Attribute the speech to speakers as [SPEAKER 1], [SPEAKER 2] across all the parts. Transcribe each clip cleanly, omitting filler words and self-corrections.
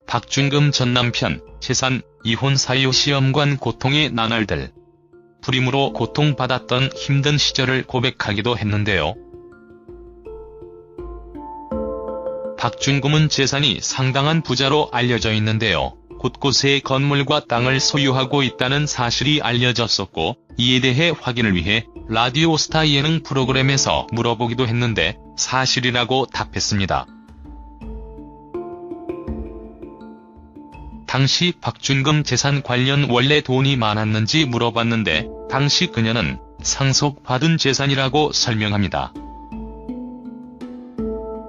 [SPEAKER 1] 박준금 전 남편, 재산, 이혼 사유 시험관 고통의 나날들. 불임으로 고통받았던 힘든 시절을 고백하기도 했는데요. 박준금은 재산이 상당한 부자로 알려져 있는데요. 곳곳에 건물과 땅을 소유하고 있다는 사실이 알려졌었고, 이에 대해 확인을 위해 라디오스타 예능 프로그램에서 물어보기도 했는데 사실이라고 답했습니다. 당시 박준금 재산 관련 원래 돈이 많았는지 물어봤는데 당시 그녀는 상속받은 재산이라고 설명합니다.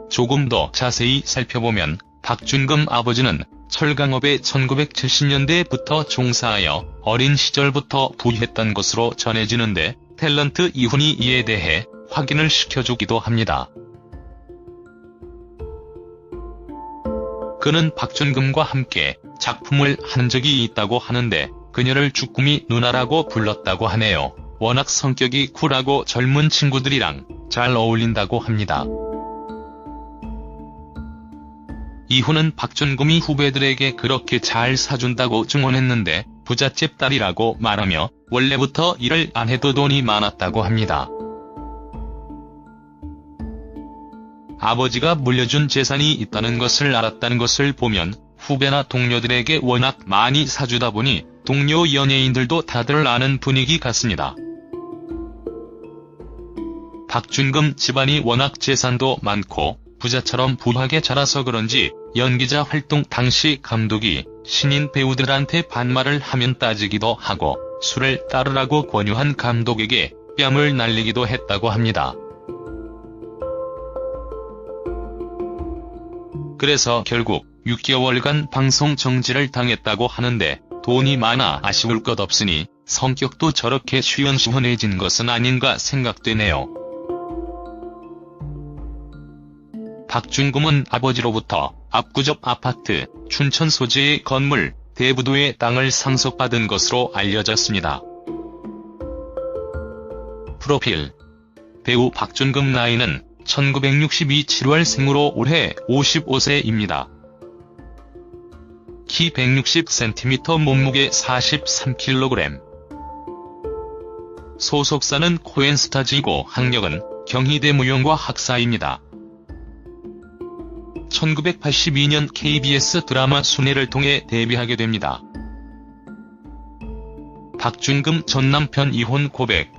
[SPEAKER 1] 조금 더 자세히 살펴보면 박준금 아버지는 철강업에 1970년대부터 종사하여 어린 시절부터 부유했던 것으로 전해지는데 탤런트 이훈이 이에 대해 확인을 시켜주기도 합니다. 그는 박준금과 함께 작품을 한 적이 있다고 하는데 그녀를 주꾸미 누나라고 불렀다고 하네요. 워낙 성격이 쿨하고 젊은 친구들이랑 잘 어울린다고 합니다. 이훈은 박준금이 후배들에게 그렇게 잘 사준다고 증언했는데 부잣집 딸이라고 말하며 원래부터 일을 안 해도 돈이 많았다고 합니다. 아버지가 물려준 재산이 있다는 것을 알았다는 것을 보면 후배나 동료들에게 워낙 많이 사주다 보니 동료 연예인들도 다들 아는 분위기 같습니다. 박준금 집안이 워낙 재산도 많고 부자처럼 부하게 자라서 그런지 연기자 활동 당시 감독이 신인 배우들한테 반말을 하면 따지기도 하고 술을 따르라고 권유한 감독에게 뺨을 날리기도 했다고 합니다. 그래서 결국 6개월간 방송 정지를 당했다고 하는데 돈이 많아 아쉬울 것 없으니 성격도 저렇게 시원시원해진 것은 아닌가 생각되네요. 박준금은 아버지로부터 압구정 아파트, 춘천 소재의 건물, 대부도의 땅을 상속받은 것으로 알려졌습니다. 프로필. 배우 박준금 나이는 1962 7월생으로 올해 55세입니다. 키 160cm, 몸무게 43kg. 소속사는 코엔스타지고 학력은 경희대 무용과 학사입니다. 1982년 KBS 드라마 순애를 통해 데뷔하게 됩니다. 박준금 전 남편 이혼 고백.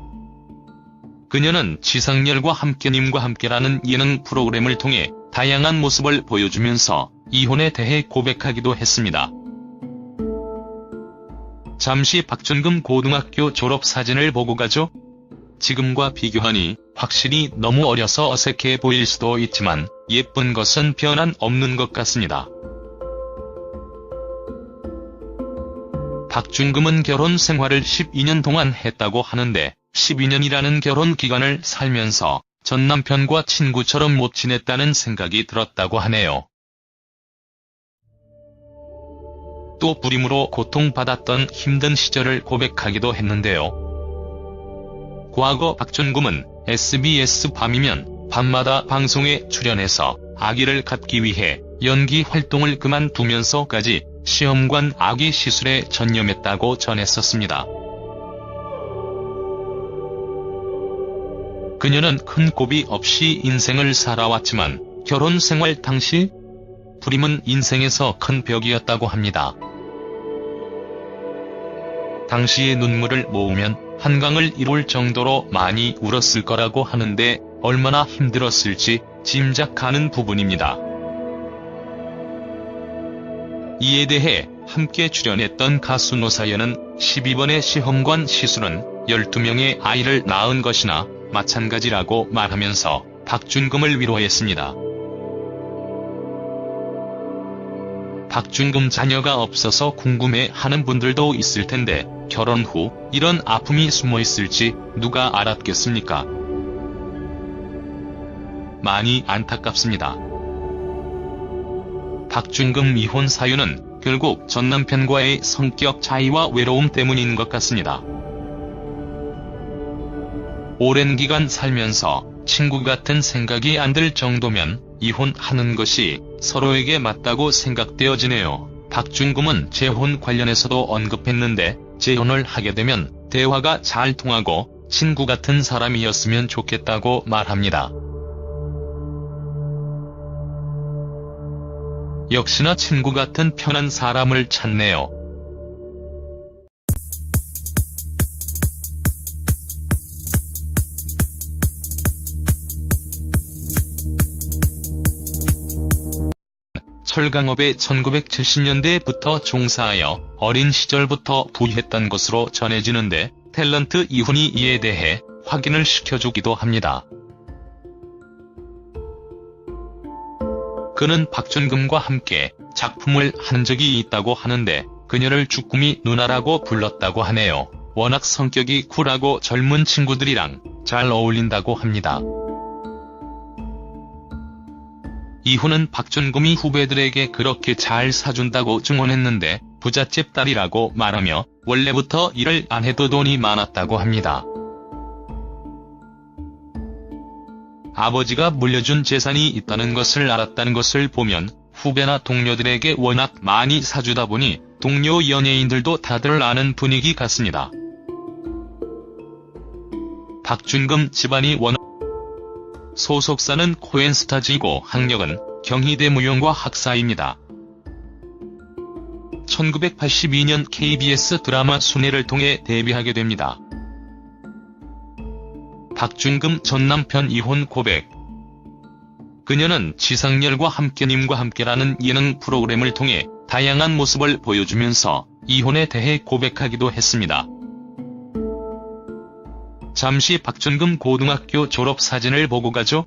[SPEAKER 1] 그녀는 지상렬과 함께님과 함께라는 예능 프로그램을 통해 다양한 모습을 보여주면서 이혼에 대해 고백하기도 했습니다. 잠시 박준금 고등학교 졸업사진을 보고 가죠? 지금과 비교하니 확실히 너무 어려서 어색해 보일 수도 있지만 예쁜 것은 변함 없는 것 같습니다. 박준금은 결혼 생활을 12년 동안 했다고 하는데 12년이라는 결혼 기간을 살면서 전 남편과 친구처럼 못 지냈다는 생각이 들었다고 하네요. 또 불임으로 고통받았던 힘든 시절을 고백하기도 했는데요. 과거 박준금은 SBS 밤이면 밤마다 방송에 출연해서 아기를 갖기 위해 연기 활동을 그만두면서까지 시험관 아기 시술에 전념했다고 전했었습니다. 그녀는 큰 고비 없이 인생을 살아왔지만 결혼 생활 당시 불임은 인생에서 큰 벽이었다고 합니다. 당시의 눈물을 모으면 한강을 이룰 정도로 많이 울었을 거라고 하는데 얼마나 힘들었을지 짐작가는 부분입니다. 이에 대해 함께 출연했던 가수 노사연은 12번의 시험관 시술은 12명의 아이를 낳은 것이나 마찬가지라고 말하면서 박준금을 위로했습니다. 박준금 자녀가 없어서 궁금해하는 분들도 있을 텐데 결혼 후 이런 아픔이 숨어있을지 누가 알았겠습니까? 많이 안타깝습니다. 박준금 이혼 사유는 결국 전 남편과의 성격 차이와 외로움 때문인 것 같습니다. 오랜 기간 살면서 친구 같은 생각이 안 들 정도면 이혼하는 것이 서로에게 맞다고 생각되어지네요. 박준금은 재혼 관련해서도 언급했는데 재혼을 하게 되면 대화가 잘 통하고 친구 같은 사람이었으면 좋겠다고 말합니다. 역시나 친구 같은 편한 사람을 찾네요. 철강업에 1970년대부터 종사하여 어린 시절부터 부유했던 것으로 전해지는데 탤런트 이훈이 이에 대해 확인을 시켜주기도 합니다. 그는 박준금과 함께 작품을 한 적이 있다고 하는데 그녀를 주꾸미 누나라고 불렀다고 하네요. 워낙 성격이 쿨하고 젊은 친구들이랑 잘 어울린다고 합니다. 이훈은 박준금이 후배들에게 그렇게 잘 사준다고 증언했는데 부잣집 딸이라고 말하며 원래부터 일을 안 해도 돈이 많았다고 합니다. 아버지가 물려준 재산이 있다는 것을 알았다는 것을 보면 후배나 동료들에게 워낙 많이 사주다 보니 동료 연예인들도 다들 아는 분위기 같습니다. 박준금 집안이 워낙 소속사는 코엔스타즈이고 학력은 경희대 무용과 학사입니다. 1982년 KBS 드라마 순애를 통해 데뷔하게 됩니다. 박준금 전 남편 이혼 고백. 그녀는 지상렬과 함께님과 함께라는 예능 프로그램을 통해 다양한 모습을 보여주면서 이혼에 대해 고백하기도 했습니다. 잠시 박준금 고등학교 졸업 사진을 보고 가죠.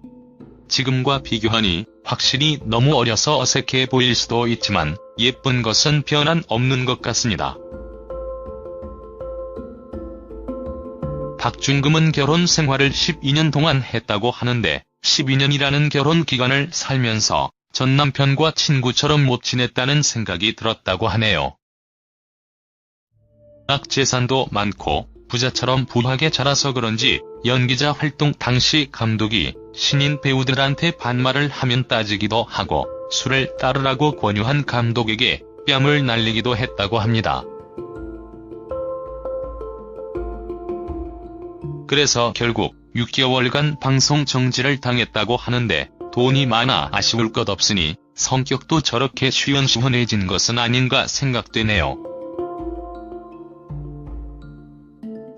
[SPEAKER 1] 지금과 비교하니 확실히 너무 어려서 어색해 보일 수도 있지만 예쁜 것은 변한 없는 것 같습니다. 박준금은 결혼 생활을 12년 동안 했다고 하는데 12년이라는 결혼 기간을 살면서 전 남편과 친구처럼 못 지냈다는 생각이 들었다고 하네요. 워낙 재산도 많고 부자처럼 부하게 자라서 그런지 연기자 활동 당시 감독이 신인 배우들한테 반말을 하면 따지기도 하고 술을 따르라고 권유한 감독에게 뺨을 날리기도 했다고 합니다. 그래서 결국 6개월간 방송 정지를 당했다고 하는데 돈이 많아 아쉬울 것 없으니 성격도 저렇게 시원시원해진 것은 아닌가 생각되네요.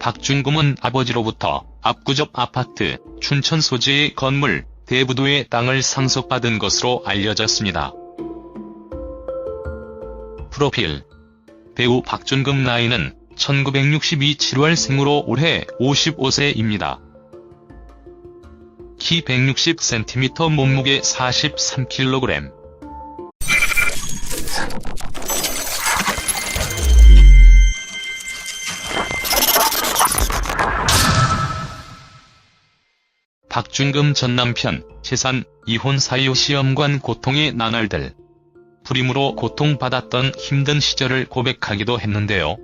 [SPEAKER 1] 박준금은 아버지로부터 압구정 아파트, 춘천 소재의 건물, 대부도의 땅을 상속받은 것으로 알려졌습니다. 프로필. 배우 박준금 나이는 1962 7월 생으로 올해 55세입니다. 키 160cm, 몸무게 43kg. 박준금 전 남편, 재산, 이혼 사유, 시험관 고통의 나날들. 불임으로 고통받았던 힘든 시절을 고백하기도 했는데요.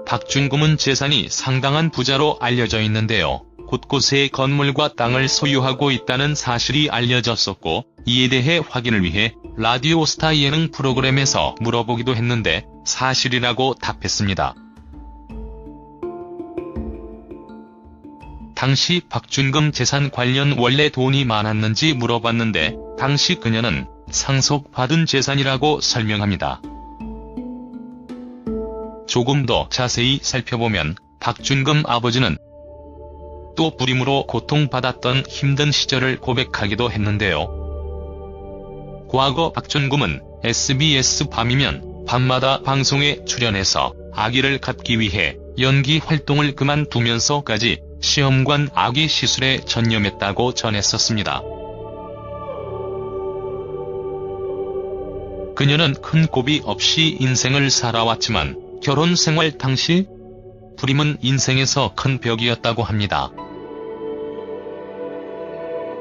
[SPEAKER 1] 박준금은 재산이 상당한 부자로 알려져 있는데요. 곳곳에 건물과 땅을 소유하고 있다는 사실이 알려졌었고 이에 대해 확인을 위해 라디오스타 예능 프로그램에서 물어보기도 했는데 사실이라고 답했습니다. 당시 박준금 재산 관련 원래 돈이 많았는지 물어봤는데 당시 그녀는 상속받은 재산이라고 설명합니다. 조금 더 자세히 살펴보면 박준금 아버지는 또 불임으로 고통받았던 힘든 시절을 고백하기도 했는데요. 과거 박준금은 SBS 밤이면 밤마다 방송에 출연해서 아기를 갖기 위해 연기 활동을 그만두면서까지 시험관 아기 시술에 전념했다고 전했었습니다. 그녀는 큰 고비 없이 인생을 살아왔지만 결혼 생활 당시 불임은 인생에서 큰 벽이었다고 합니다.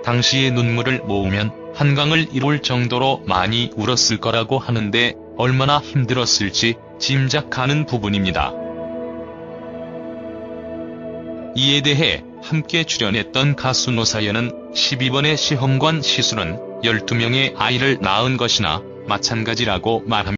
[SPEAKER 1] 당시의 눈물을 모으면 한강을 이룰 정도로 많이 울었을 거라고 하는데 얼마나 힘들었을지 짐작하는 부분입니다. 이에 대해 함께 출연했던 가수 노사연은 12번의 시험관 시술은 12명의 아이를 낳은 것이나 마찬가지라고 말합니다.